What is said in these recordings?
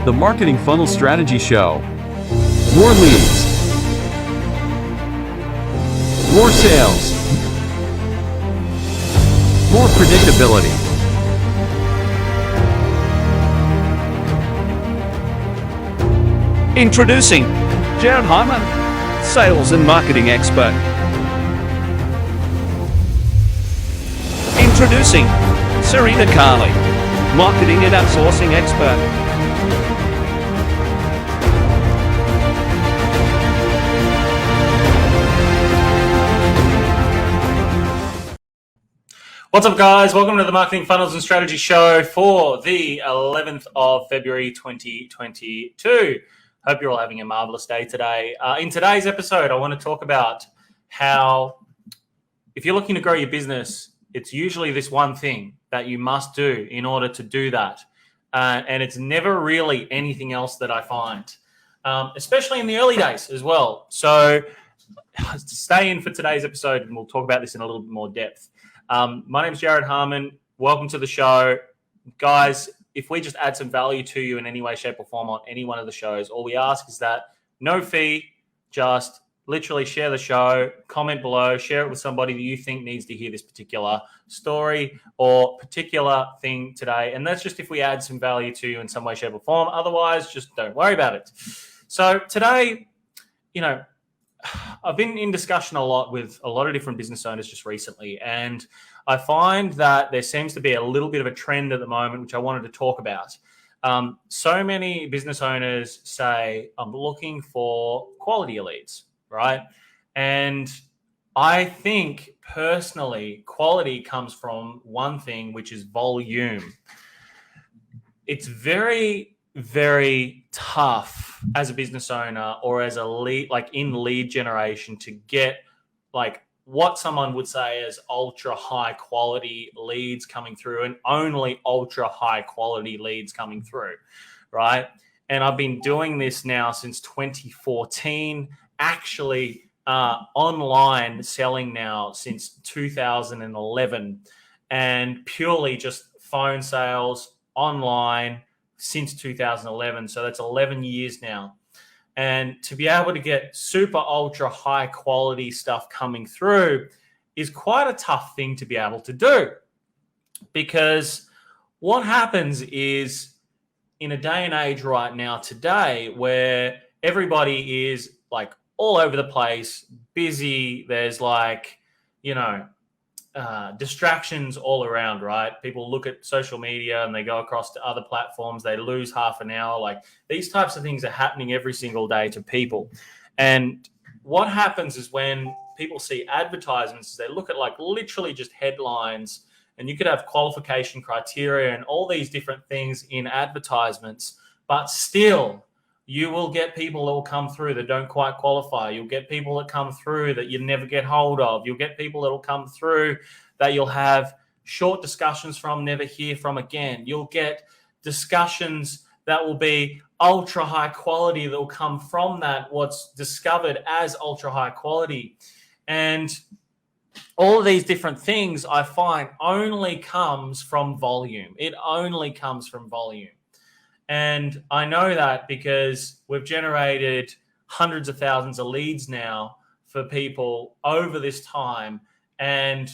The Marketing Funnel Strategy Show. More leads. More sales. More predictability. Introducing Jared Hyman, sales and marketing expert. Introducing Serena Carly, marketing and outsourcing expert. What's up, guys? Welcome to the Marketing Funnels and Strategy Show for the 11th of February 2022. Hope you're all having a marvelous day today. In today's episode, I want to talk about how if you're looking to grow your business, it's usually this one thing that you must do in order to do that. And it's never really anything else that I find, especially in the early days as well. So stay in for today's episode and we'll talk about this in a little bit more depth. My name is Jared Harmon. Welcome to the show. Guys, if we just add some value to you in any way, shape, or form on any one of the shows, all we ask is that no fee, just literally share the show, comment below, share it with somebody that you think needs to hear this particular story or particular thing today. And that's just if we add some value to you in some way, shape, or form. Otherwise, just don't worry about it. So today, I've been in discussion a lot with a lot of different business owners just recently, and I find that there seems to be a little bit of a trend at the moment, which I wanted to talk about. So many business owners say, I'm looking for quality leads, right? And I think personally, quality comes from one thing, which is volume. It's very tough as a business owner or as a lead, like in lead generation, to get like what someone would say as ultra high quality leads coming through, and only ultra high quality leads coming through, right? And I've been doing this now since 2014, actually online selling now since 2011, and purely just phone sales online since 2011. So that's 11 years now. And to be able to get super ultra high quality stuff coming through is quite a tough thing to be able to do, because what happens is in a day and age right now today where everybody is like all over the place, busy, there's like, distractions all around, right? People look at social media and they go across to other platforms, they lose half an hour. Like these types of things are happening every single day to people. And what happens is when people see advertisements, they look at like literally just headlines, and you could have qualification criteria and all these different things in advertisements, but still you will get people that will come through that don't quite qualify. You'll get people that come through that you never get hold of. You'll get people that will come through that you'll have short discussions from, never hear from again. You'll get discussions that will be ultra high quality that will come from that, what's discovered as ultra high quality. And all of these different things I find only comes from volume. It only comes from volume. And I know that because we've generated hundreds of thousands of leads now for people over this time. And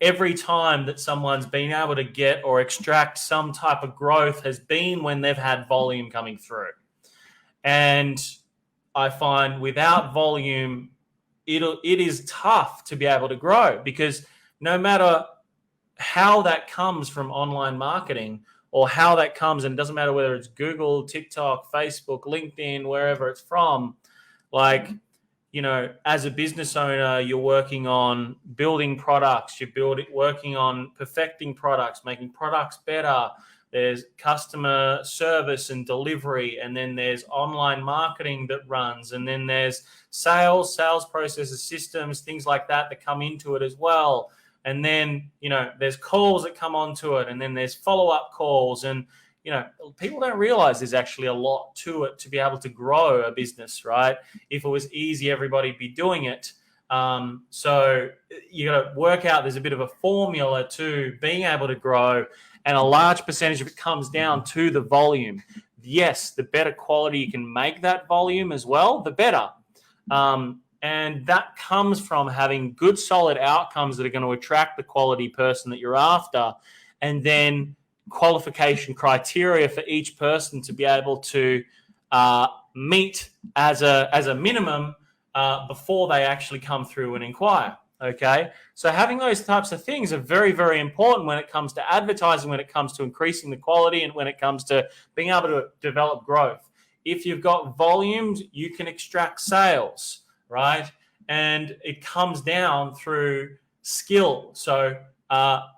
every time that someone's been able to get or extract some type of growth has been when they've had volume coming through. And I find without volume, it is tough to be able to grow, because no matter how that comes from online marketing, or how that comes, and it doesn't matter whether it's Google, TikTok, Facebook, LinkedIn, wherever it's from, like, as a business owner, you're working on building products, working on perfecting products, making products better. There's customer service and delivery, and then there's online marketing that runs, and then there's sales processes, systems, things like that come into it as well. And then, there's calls that come onto it, and then there's follow-up calls. And, people don't realize there's actually a lot to it to be able to grow a business, right? If it was easy, everybody'd be doing it. So you got to work out, there's a bit of a formula to being able to grow, and a large percentage of it comes down to the volume. yes, the better quality you can make that volume as well, the better. And that comes from having good, solid outcomes that are going to attract the quality person that you're after, and then qualification criteria for each person to be able to meet as a minimum before they actually come through and inquire. Okay, so having those types of things are very, very important when it comes to advertising, when it comes to increasing the quality, and when it comes to being able to develop growth. If you've got volumes, you can extract sales, right? And it comes down through skill. So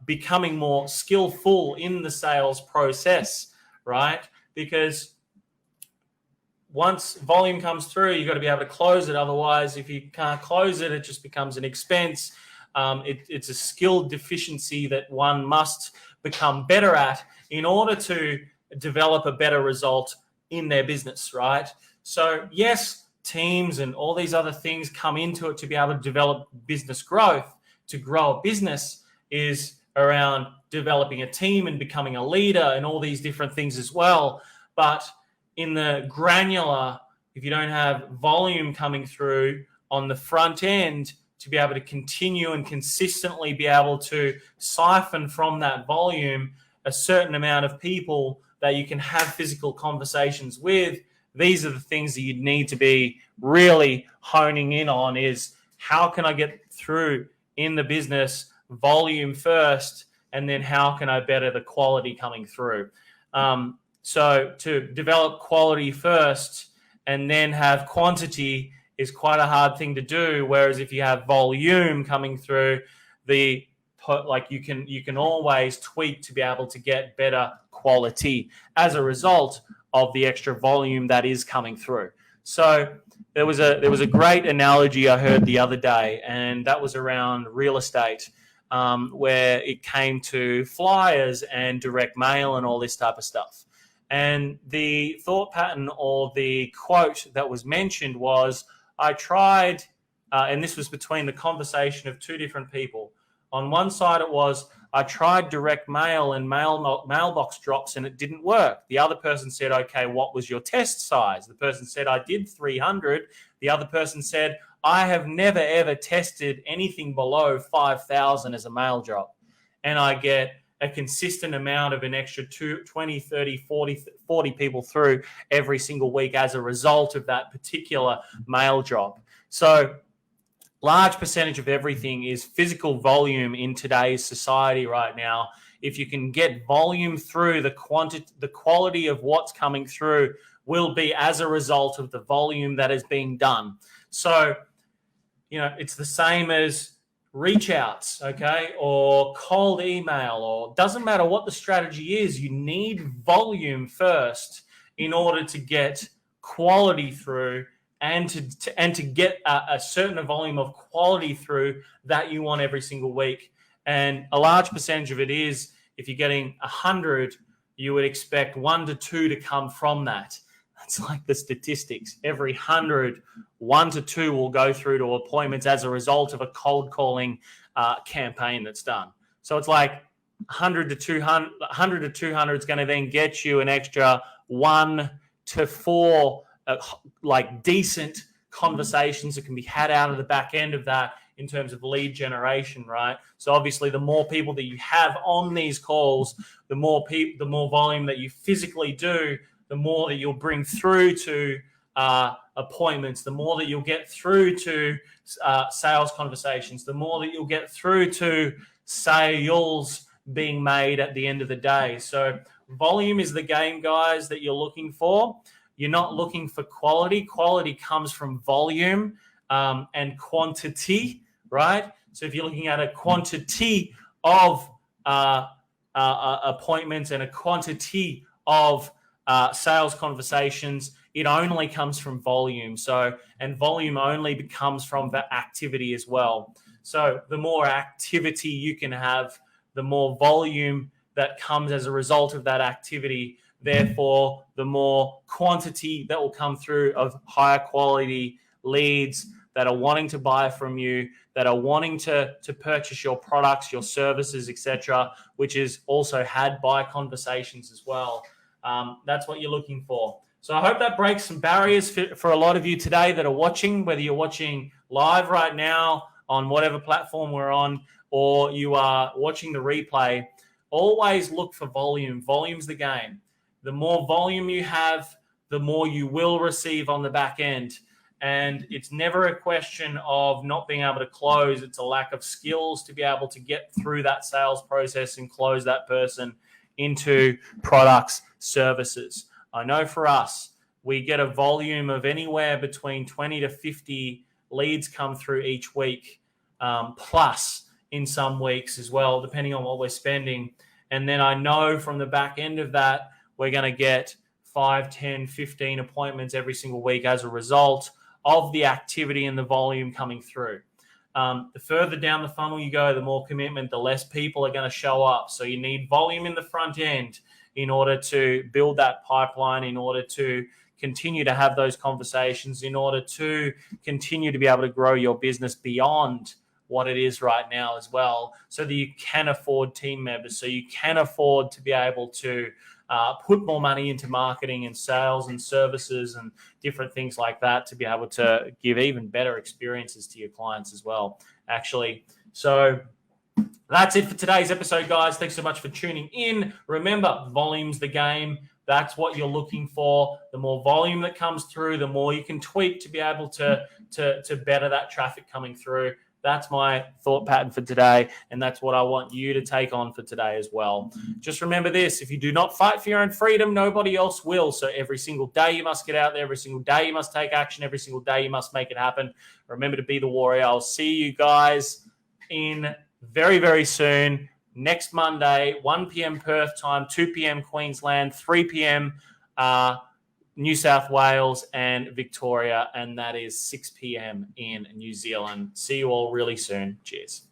becoming more skillful in the sales process, right? Because once volume comes through, you've got to be able to close it. Otherwise, if you can't close it, it just becomes an expense. It's a skill deficiency that one must become better at in order to develop a better result in their business, right? So yes, teams and all these other things come into it to be able to develop business growth. To grow a business is around developing a team and becoming a leader and all these different things as well. But in the granular, if you don't have volume coming through on the front end to be able to continue and consistently be able to siphon from that volume a certain amount of people that you can have physical conversations with, these are the things that you need to be really honing in on is how can I get through in the business volume first, and then how can I better the quality coming through? So to develop quality first and then have quantity is quite a hard thing to do. Whereas if you have volume coming through, you can always tweak to be able to get better quality as a result of the extra volume that is coming through. So there was a great analogy I heard the other day, and that was around real estate, where it came to flyers and direct mail and all this type of stuff. And the thought pattern or the quote that was mentioned was, I tried, and this was between the conversation of two different people. On one side it was, I tried direct mail and mailbox drops and it didn't work. The other person said, okay, what was your test size? The person said, I did 300. The other person said, I have never, ever tested anything below 5,000 as a mail drop. And I get a consistent amount of an extra 20, 30, 40 people through every single week as a result of that particular mail drop. So large percentage of everything is physical volume in today's society right now. If you can get volume through, the quality of what's coming through will be as a result of the volume that is being done. So, it's the same as reach outs, okay, or cold email, or doesn't matter what the strategy is, you need volume first in order to get quality through and to get a certain volume of quality through that you want every single week. And a large percentage of it is, if you're getting 100, you would expect 1 to 2 to come from that. That's like the statistics. Every 100, 1 to 2 will go through to appointments as a result of a cold calling campaign that's done. So it's like 100 to 200 is going to then get you an extra 1 to 4 decent conversations that can be had out of the back end of that in terms of lead generation, right? So obviously the more people that you have on these calls, the more volume that you physically do, the more that you'll bring through to appointments, the more that you'll get through to sales conversations, the more that you'll get through to sales being made at the end of the day. So volume is the game, guys, that you're looking for. You're not looking for quality. Quality comes from volume and quantity, right? So if you're looking at a quantity of appointments and a quantity of sales conversations, it only comes from volume. So, and volume only comes from the activity as well. So the more activity you can have, the more volume that comes as a result of that activity. Therefore, the more quantity that will come through of higher quality leads that are wanting to buy from you, that are wanting to purchase your products, your services, etc., which is also had by conversations as well. That's what you're looking for. So I hope that breaks some barriers for a lot of you today that are watching, whether you're watching live right now on whatever platform we're on, or you are watching the replay. Always look for volume. Volume's the game. The more volume you have, the more you will receive on the back end. And it's never a question of not being able to close. It's a lack of skills to be able to get through that sales process and close that person into products, services. I know for us, we get a volume of anywhere between 20 to 50 leads come through each week, plus in some weeks as well, depending on what we're spending. And then I know from the back end of that, we're going to get 5, 10, 15 appointments every single week as a result of the activity and the volume coming through. The further down the funnel you go, the more commitment, the less people are going to show up. So you need volume in the front end in order to build that pipeline, in order to continue to have those conversations, in order to continue to be able to grow your business beyond what it is right now as well, so that you can afford team members, so you can afford to be able to put more money into marketing and sales and services and different things like that to be able to give even better experiences to your clients as well, actually. So that's it for today's episode, guys. Thanks so much for tuning in. Remember, volume's the game. That's what you're looking for. The more volume that comes through, the more you can tweak to be able to better that traffic coming through. That's my thought pattern for today, and that's what I want you to take on for today as well. Just remember this: if you do not fight for your own freedom, nobody else will. So every single day you must get out there. Every single day you must take action. Every single day you must make it happen. Remember to be the warrior. I'll see you guys in very, very soon. Next Monday, 1 p.m. Perth time, 2 p.m. Queensland, 3 p.m. New South Wales and Victoria, and that is 6 p.m. in New Zealand. See you all really soon. Cheers.